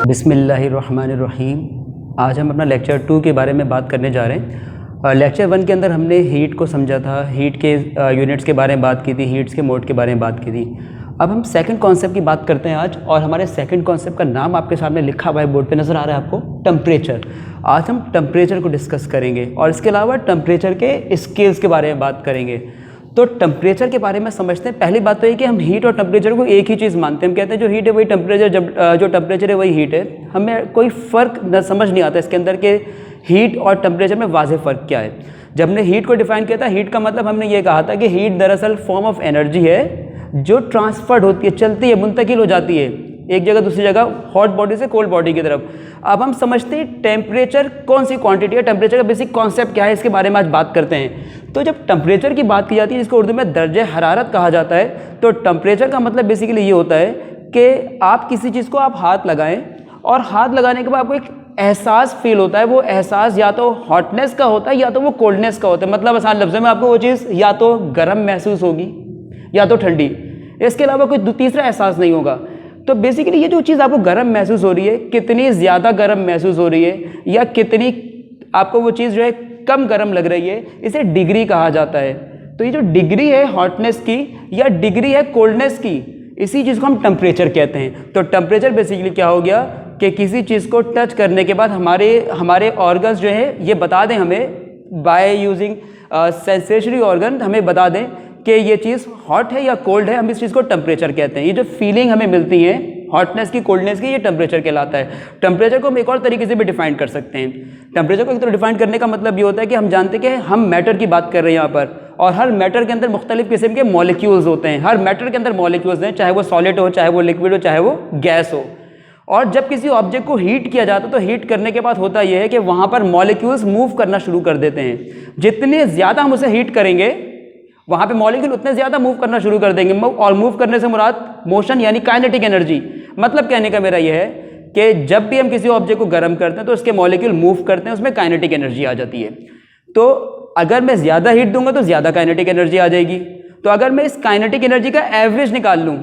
बिस्मिल्लाहिर्रहमानिर्रहीम। आज हम अपना लेक्चर 2 के बारे में बात करने जा रहे हैं। लेक्चर 1 के अंदर हमने हीट को समझा था, हीट के यूनिट्स के बारे में बात की थी, हीट्स के मोड के बारे में बात की थी। अब हम सेकंड कॉन्सेप्ट की बात करते हैं आज, और हमारे सेकंड कॉन्सेप्ट का नाम आपके सामने लिखा हुआ है, बोर्ड पे नज़र आ रहा है आपको, टेम्परेचर। आज हम टेम्परेचर को डिस्कस करेंगे और इसके अलावा टेम्परेचर के स्केल्स के बारे में बात करेंगे। तो टेम्परेचर के बारे में समझते हैं। पहली बात तो ये कि हम हीट और टेम्परेचर को एक ही चीज़ मानते हैं। हम कहते हैं जो हीट है वही टेम्परेचर, जब जो टेम्परेचर है वही हीट है। हमें कोई फ़र्क न समझ नहीं आता इसके अंदर के हीट और टेम्परेचर में वाज़ेह फ़र्क क्या है। जब हमने हीट को डिफाइन किया था, हीट का मतलब हमने ये कहा था कि हीट दरअसल फॉर्म ऑफ एनर्जी है जो ट्रांसफर्ड होती है, चलती है, मुंतकिल हो जाती है एक जगह दूसरी जगह, हॉट बॉडी से कोल्ड बॉडी की तरफ। अब हम समझते हैं टेम्परेचर कौन सी क्वांटिटी है, टेम्परेचर का बेसिक कॉन्सेप्ट क्या है, इसके बारे में आज बात करते हैं। तो जब टेम्परेचर की बात की जाती है, जिसको उर्दू में दर्जे हरारत कहा जाता है, तो टेम्परेचर का मतलब बेसिकली ये होता है कि आप किसी चीज़ को आप हाथ लगाएं और हाथ लगाने के बाद आपको एक एहसास फील होता है। वो एहसास या तो हॉटनेस का होता है या तो वो कोल्डनेस का होता है। मतलब आसान लफ्ज़ों में आपको वो चीज़ या तो गर्म महसूस होगी या तो ठंडी, इसके अलावा कोई तीसरा एहसास नहीं होगा। तो बेसिकली ये जो चीज़ आपको गर्म महसूस हो रही है, कितनी ज़्यादा गर्म महसूस हो रही है या कितनी आपको वो चीज़ जो है कम गर्म लग रही है, इसे डिग्री कहा जाता है। तो ये जो डिग्री है हॉटनेस की या डिग्री है कोल्डनेस की, इसी चीज़ को हम टेम्परेचर कहते हैं। तो टेम्परेचर बेसिकली क्या हो गया कि किसी चीज़ को टच करने के बाद हमारे ऑर्गन्स जो है ये बता दें हमें, बाय यूजिंग सेंसेशरी ऑर्गन हमें बता दें कि ये चीज़ हॉट है या कोल्ड है। हम इस चीज़ को टेम्परेचर कहते हैं। ये जो फीलिंग हमें मिलती है हॉटनेस की, कोल्डनेस की, ये टेम्परेचर कहलाता है। टेम्परेचर को हम एक और तरीके से भी डिफाइन कर सकते हैं। टेम्परेचर को एक तरह डिफाइन करने का मतलब ये होता है कि हम जानते हैं कि हम मैटर की बात कर रहे हैं यहाँ पर, और हर मैटर के अंदर मुख्तलिफ किस्म के मॉलिक्यूल्स होते हैं। हर मैटर के अंदर मॉलिक्यूल्स हैं, चाहे वो सॉलिड हो, चाहे वो लिक्विड हो, चाहे वो गैस हो। और जब किसी ऑब्जेक्ट को हीट किया जाता है तो हीट करने के बाद होता यह है कि वहाँ पर मॉलिक्यूल्स मूव करना शुरू कर देते हैं। जितने ज़्यादा हम उसे हीट करेंगे वहाँ पे मॉलिक्यूल उतने ज़्यादा मूव करना शुरू कर देंगे। और मूव करने से मुराद मोशन यानी काइनेटिक एनर्जी। मतलब कहने का मेरा यह है कि जब भी हम किसी ऑब्जेक्ट को गर्म करते हैं तो उसके मॉलिक्यूल मूव करते हैं, उसमें काइनेटिक एनर्जी आ जाती है। तो अगर मैं ज़्यादा हीट दूंगा तो ज़्यादा काइनेटिक एनर्जी आ जाएगी। तो अगर मैं इस काइनेटिक एनर्जी का एवरेज निकाल लूँ,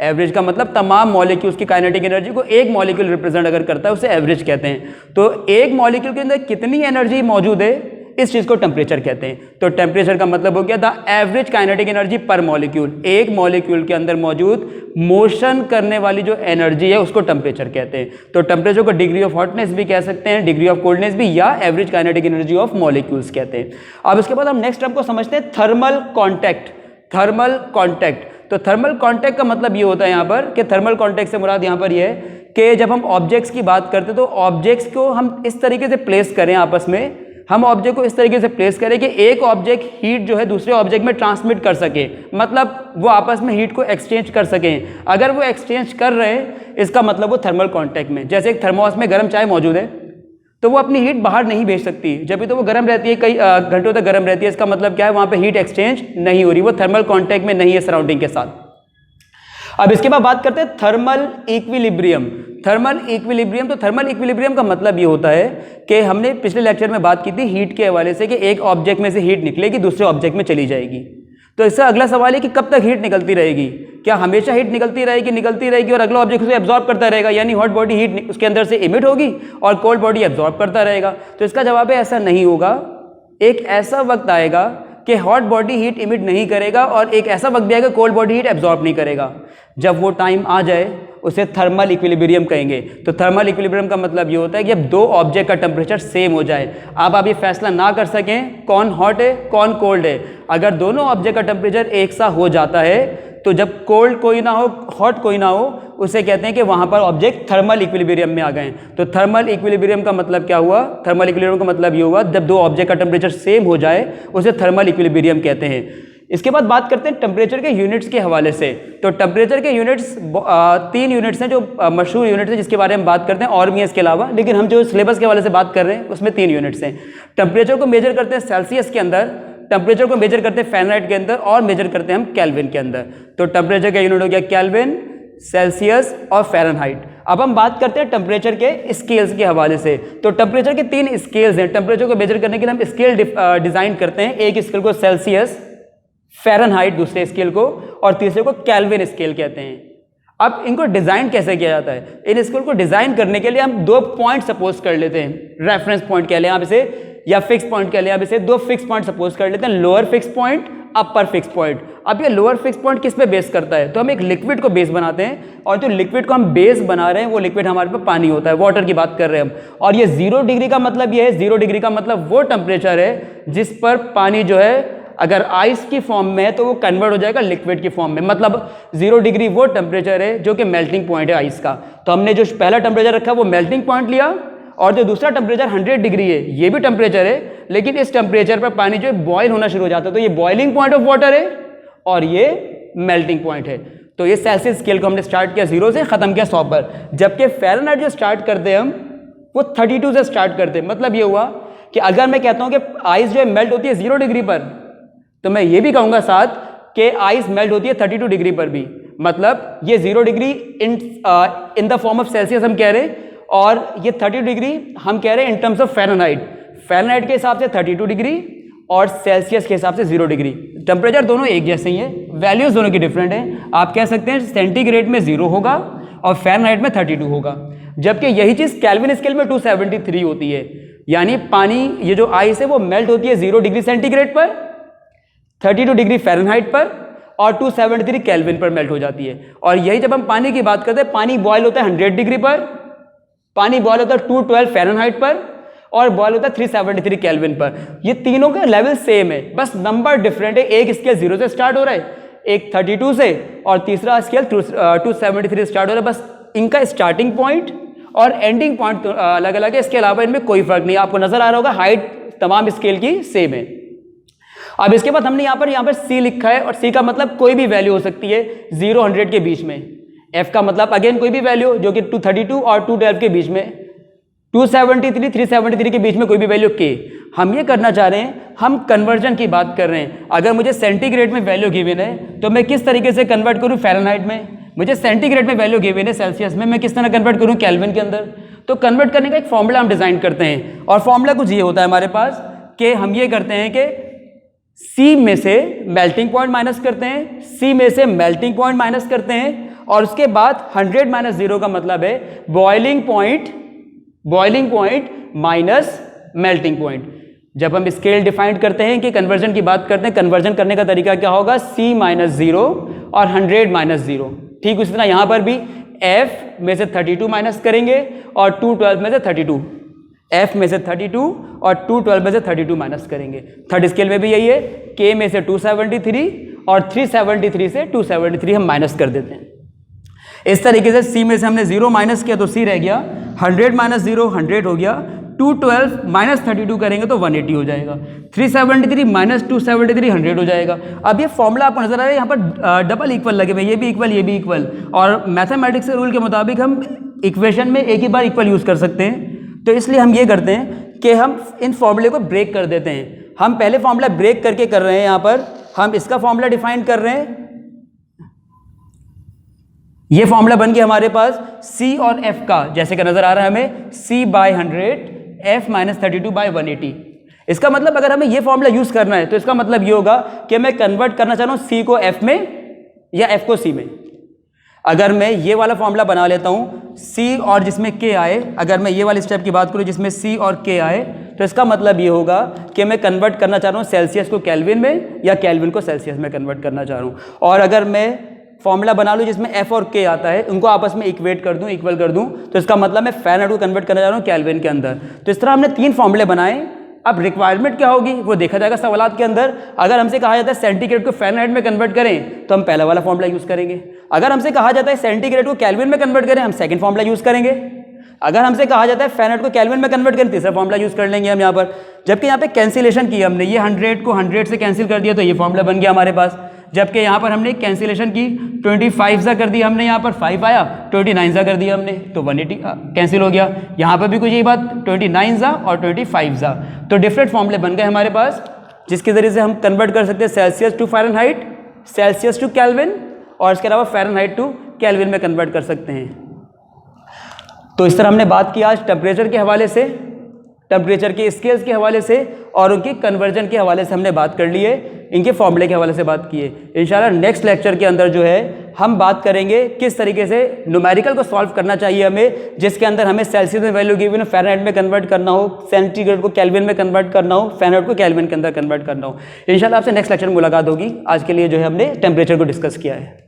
एवरेज का मतलब तमाम मॉलिक्यूल्स की काइनेटिक एनर्जी को एक मॉलिक्यूल रिप्रेजेंट अगर करता है, उसे एवरेज कहते हैं। तो एक मॉलिक्यूल के अंदर कितनी एनर्जी मौजूद है, इस चीज़ को टेम्परेचर कहते हैं। तो टेम्परेचर का मतलब हो गया द एवरेज काइनेटिक एनर्जी पर मॉलिक्यूल। एक मॉलिक्यूल के अंदर मौजूद मोशन करने वाली जो एनर्जी है उसको टेम्परेचर कहते हैं। तो टेम्परेचर को डिग्री ऑफ हॉटनेस भी कह सकते हैं, डिग्री ऑफ कोल्डनेस भी, या average kinetic energy of molecules कहते हैं। अब इसके बाद हम नेक्स्ट टर्म को समझते हैं, थर्मल कॉन्टैक्ट। थर्मल कॉन्टैक्ट, तो थर्मल कॉन्टैक्ट का मतलब ये होता है यहाँ पर कि थर्मल कॉन्टैक्ट से मुराद यहाँ पर ये है कि जब हम ऑब्जेक्ट्स की बात करते हैं तो ऑब्जेक्ट्स को हम इस तरीके से प्लेस करें आपस में, हम ऑब्जेक्ट को इस तरीके से प्लेस करें कि एक ऑब्जेक्ट हीट जो है दूसरे ऑब्जेक्ट में ट्रांसमिट कर सके, मतलब वो आपस में हीट को एक्सचेंज कर सकें। अगर वो एक्सचेंज कर रहे हैं, इसका मतलब वो थर्मल कॉन्टैक्ट में। जैसे एक थर्मोस में गर्म चाय मौजूद है तो वो अपनी हीट बाहर नहीं भेज सकती, जब भी तो वो गर्म रहती है, कई घंटों तक गर्म रहती है। इसका मतलब क्या है, वहाँ पे हीट एक्सचेंज नहीं हो रही, वो थर्मल कॉन्टैक्ट में नहीं है सराउंडिंग के साथ। अब इसके बाद बात करते हैं थर्मल इक्विलिब्रियम। थर्मल इक्विलिब्रियम, तो थर्मल इक्विलिब्रियम का मतलब ये होता है कि हमने पिछले लेक्चर में बात की थी हीट के हवाले से कि एक ऑब्जेक्ट में से हीट निकलेगी, दूसरे ऑब्जेक्ट में चली जाएगी। तो इससे अगला सवाल है कि कब तक हीट निकलती रहेगी। क्या हमेशा हीट निकलती रहेगी और अगला ऑब्जेक्ट उसे एब्जॉर्ब करता रहेगा, यानी हॉट बॉडी हीट उसके अंदर से इमिट होगी और कोल्ड बॉडी एब्जॉर्ब करता रहेगा? तो इसका जवाब है ऐसा नहीं होगा। एक ऐसा वक्त आएगा कि हॉट बॉडी हीट इमिट नहीं करेगा और एक ऐसा वक्त भी आएगा कोल्ड बॉडी हीट एब्जॉर्ब नहीं करेगा। जब वो टाइम आ जाए उसे थर्मल इक्विलिब्रियम कहेंगे। तो थर्मल इक्विलिब्रियम का मतलब ये होता है कि अब दो ऑब्जेक्ट का टेम्परेचर सेम हो जाए। अब आप ये फैसला ना कर सकें कौन हॉट है कौन कोल्ड है। अगर दोनों ऑब्जेक्ट का टेम्परेचर एक सा हो जाता है तो जब कोल्ड कोई ना हो, हॉट कोई ना हो, उसे कहते हैं कि वहाँ पर ऑब्जेक्ट थर्मल इक्विलिब्रियम में आ गए। तो थर्मल इक्विलिब्रियम का मतलब क्या हुआ, थर्मल इक्विलिब्रियम का मतलब ये हुआ जब दो ऑब्जेक्ट का टेम्परेचर सेम हो जाए उसे थर्मल इक्विलिब्रियम कहते हैं। इसके बाद बात करते हैं टेम्परेचर के यूनिट्स के हवाले से। तो टेम्परेचर के यूनिट्स 3 यूनिट्स हैं जो मशहूर यूनिट्स हैं, जिसके बारे में बात करते हैं, और भी हैं इसके अलावा, लेकिन हम जो सिलेबस के हवाले से बात कर रहे हैं उसमें 3 यूनिट्स हैं। टेम्परेचर को मेजर करते हैं सेल्सियस के अंदर, टेम्परेचर को मेजर करते हैं फ़ारेनहाइट के अंदर, और मेजर करते हैं हम केल्विन के अंदर। तो टेम्परेचर का यूनिट हो गया केल्विन, सेल्सियस और फ़ारेनहाइट। अब हम बात करते हैं टेम्परेचर के स्केल्स के हवाले से। तो टेम्परेचर के 3 स्केल्स हैं। टेम्परेचर को मेजर करने के लिए हम स्केल डिज़ाइन करते हैं। एक स्केल को सेल्सियस, फ़ारेनहाइट दूसरे स्केल को, और तीसरे को केल्विन स्केल कहते हैं। अब इनको डिज़ाइन कैसे किया जाता है? इन स्केल को डिज़ाइन करने के लिए हम 2 पॉइंट सपोज कर लेते हैं, रेफरेंस पॉइंट कह लें आप इसे, या फिक्स पॉइंट कह लें आप इसे। 2 फिक्स पॉइंट सपोज कर लेते हैं, lower fix point, upper fix point. अब ये लोअर फिक्स पॉइंट किस पे बेस करता है? तो हम एक लिक्विड को बेस बनाते हैं, और जो लिक्विड को हम बेस बना रहे हैं वो लिक्विड हमारे पास पानी होता है, वाटर की बात कर रहे हैं हम। और ये 0 डिग्री का मतलब ये है, 0 डिग्री का मतलब वो टेम्परेचर है जिस पर पानी जो है अगर आइस की फॉर्म में है तो वो कन्वर्ट हो जाएगा लिक्विड की फॉर्म में। मतलब 0 डिग्री वो टेम्परेचर है जो कि मेल्टिंग पॉइंट है आइस का। तो हमने जो पहला टेम्परेचर रखा वो मेल्टिंग पॉइंट लिया, और जो दूसरा टेम्परेचर 100 डिग्री है ये भी टेम्परेचर है, लेकिन इस टेम्परेचर पर पानी जो है बॉयल होना शुरू हो जाता है। तो ये बॉइलिंग पॉइंट ऑफ वाटर है और ये मेल्टिंग पॉइंट है। तो ये सेल्सियस स्केल को हमने स्टार्ट किया 0 से, खत्म किया 100 पर। जबकि फ़ारेनहाइट जो स्टार्ट करते हैं हम वो 32 से स्टार्ट करते हैं। मतलब ये हुआ कि अगर मैं कहता हूं कि आइस जो है मेल्ट होती है 0 डिग्री पर, तो मैं ये भी कहूंगा साथ कि आइस मेल्ट होती है 32 डिग्री पर भी। मतलब ये 0 degree in the form of Celsius हम कह रहे हैं, और ये 30 डिग्री हम कह रहे हैं in terms of Fahrenheit. Fahrenheit के हिसाब से 32 डिग्री और सेल्सियस के हिसाब से 0 डिग्री। टेम्परेचर दोनों एक जैसे ही है, वैल्यूज दोनों की डिफरेंट है। आप कह सकते हैं सेंटीग्रेड में 0 होगा और फ़ारेनहाइट में 32 होगा, जबकि यही चीज़ केल्विन स्केल में 273 होती है। यानी पानी, ये जो आइस है वो मेल्ट होती है 0 डिग्री सेंटीग्रेड पर, 32 डिग्री फ़ारेनहाइट पर, और 273 केल्विन पर मेल्ट हो जाती है। और यही जब हम पानी की बात करते हैं, पानी बॉयल होता है 100 डिग्री पर, पानी बॉयल होता है 212 फ़ारेनहाइट पर, और बॉयल होता है 373 केल्विन पर। ये तीनों का लेवल सेम है, बस नंबर डिफरेंट है। एक स्केल 0 से स्टार्ट हो रहा है, एक 32 से, और तीसरा स्केल 273 स्टार्ट हो रहा है। बस इनका स्टार्टिंग पॉइंट और एंडिंग पॉइंट अलग अलग है, इसके अलावा इनमें कोई फर्क नहीं। आपको नजर आ रहा होगा हाइट तमाम स्केल की सेम है। अब इसके बाद हमने यहाँ पर C लिखा है, और C का मतलब कोई भी वैल्यू हो सकती है 0-100 के बीच में। F का मतलब अगेन कोई भी वैल्यू जो कि 232 और 212 के बीच में, 273 373 के बीच में कोई भी वैल्यू K। हम ये करना चाह रहे हैं, हम कन्वर्जन की बात कर रहे हैं। अगर मुझे सेंटीग्रेड में वैल्यू गिवन है तो मैं किस तरीके से कन्वर्ट करूँ फ़ारेनहाइट में, मुझे सेंटीग्रेड में वैल्यू गिवन है सेल्सियस में, मैं किस तरह कन्वर्ट करूँ केल्विन के अंदर। तो कन्वर्ट करने का एक फॉर्मूला हम डिज़ाइन करते हैं, और फॉर्मूला कुछ ये होता है हमारे पास कि हम ये करते हैं कि C में से मेल्टिंग पॉइंट माइनस करते हैं, C में से मेल्टिंग पॉइंट माइनस करते हैं, और उसके बाद 100 माइनस 0 का मतलब है boiling point minus melting point. जब हम स्केल डिफाइन करते हैं कि कन्वर्जन की बात करते हैं, कन्वर्जन करने का तरीका क्या होगा? C माइनस 0 और 100 माइनस 0। ठीक उसी तरह यहां पर भी F में से 32 माइनस करेंगे और 212 में से 32, F में से 32 और 212 में से 32 माइनस करेंगे। थर्ड स्केल में भी यही है, K में से 273 और 373 से 273 हम माइनस कर देते हैं। इस तरीके से C में से हमने 0 माइनस किया तो C रह गया, 100 माइनस 0 100 हो गया, 212 माइनस 32 करेंगे तो 180 हो जाएगा, 373 माइनस 273 100 हो जाएगा। अब ये फॉर्मूला आपको नजर आ रहा है, यहाँ पर डबल इक्वल लगे हुए, ये भी इक्वल ये भी इक्वल, और मैथमेटिक्स के रूल के मुताबिक हम इक्वेशन में एक ही बार इक्वल यूज़ कर सकते हैं। तो इसलिए हम ये करते हैं कि हम इन फॉर्मूले को ब्रेक कर देते हैं। हम पहले फॉर्मूला ब्रेक करके कर रहे हैं, यहाँ पर हम इसका फॉर्मूला डिफाइन कर रहे हैं। ये फॉर्मूला बन गया हमारे पास C और F का, जैसे का नजर आ रहा है हमें, C/100 F माइनस 32/180। इसका मतलब अगर हमें ये फॉर्मूला यूज करना है तो इसका मतलब ये होगा कि मैं कन्वर्ट करना चाह रहा हूं C को F में या F को C में। अगर मैं ये वाला फॉर्मूला बना लेता हूं C और जिसमें K आए, अगर मैं ये वाली स्टेप की बात करूं जिसमें C और K आए, तो इसका मतलब ये होगा कि मैं कन्वर्ट करना चाह रहा हूं सेल्सियस को केल्विन में या केल्विन को सेल्सियस में कन्वर्ट करना चाह रहा हूं। और अगर मैं फॉर्मूला बना लूँ जिसमें F और K आता है, उनको आपस में इक्वेट कर दूँ, इक्वल कर दूँ, तो इसका मतलब मैं फ़ारेनहाइट को कन्वर्ट करना चाह रहा हूँ केल्विन के अंदर। तो इस तरह हमने 3 फॉर्मूले बनाए। अब रिक्वायरमेंट क्या होगी वो देखा जाएगा सवालात के अंदर। अगर हमसे कहा जाता है सेंटीग्रेड को फ़ारेनहाइट में कन्वर्ट करें तो हम पहला वाला फॉर्मूला यूज़ करेंगे। अगर हमसे कहा जाता है सेंटीग्रेड को केल्विन में कन्वर्ट करें, हम सेकंड फॉर्मूला यूज़ करेंगे। अगर हमसे कहा जाता है फ़ारेनहाइट को केल्विन में कन्वर्ट करें, तीसरा फॉर्मूला यूज़ कर लेंगे हम यहाँ पर। जबकि यहाँ पे कैंसिलेशन की हमने, ये 100 को 100 से कैंसिल कर दिया तो ये फॉर्मूला बन गया हमारे पास। जबकि यहाँ पर हमने कैंसिलेशन की, 25 सा कर दिया हमने, यहाँ पर 5 आया, 29 सा कर दिया हमने तो 180 कैंसिल हो गया। यहाँ पर भी कुछ यही बात, 29 सा और 25 सा। तो डिफरेंट फॉर्मूले बन गए हमारे पास जिसके ज़रिए से हम कन्वर्ट कर सकते हैं Celsius to Fahrenheit, Celsius to Kelvin, और इसके अलावा फ़ारेनहाइट टू केल्विन में कन्वर्ट कर सकते हैं। तो इस तरह हमने बात की आज टेम्परेचर के हवाले से, टेम्परेचर के स्केल्स के हवाले से, और उनकी कन्वर्जन के हवाले से हमने बात कर ली है, इनके फॉर्मूले के हवाले से बात की है। इंशाल्लाह नेक्स्ट लेक्चर के अंदर जो है हम बात करेंगे किस तरीके से न्यूमेरिकल को सॉल्व करना चाहिए हमें, जिसके अंदर हमें सेल्सियस में वैल्यू गिवन हो, फ़ारेनहाइट में कन्वर्ट करना हो, सेंटीग्रेड को केल्विन में कन्वर्ट करना हो, फ़ारेनहाइट को केल्विन के अंदर कन्वर्ट करना हो। इंशाल्लाह आपसे नेक्स्ट लेक्चर में मुलाकात होगी। आज के लिए जो है हमने टेम्परेचर को डिस्कस किया है।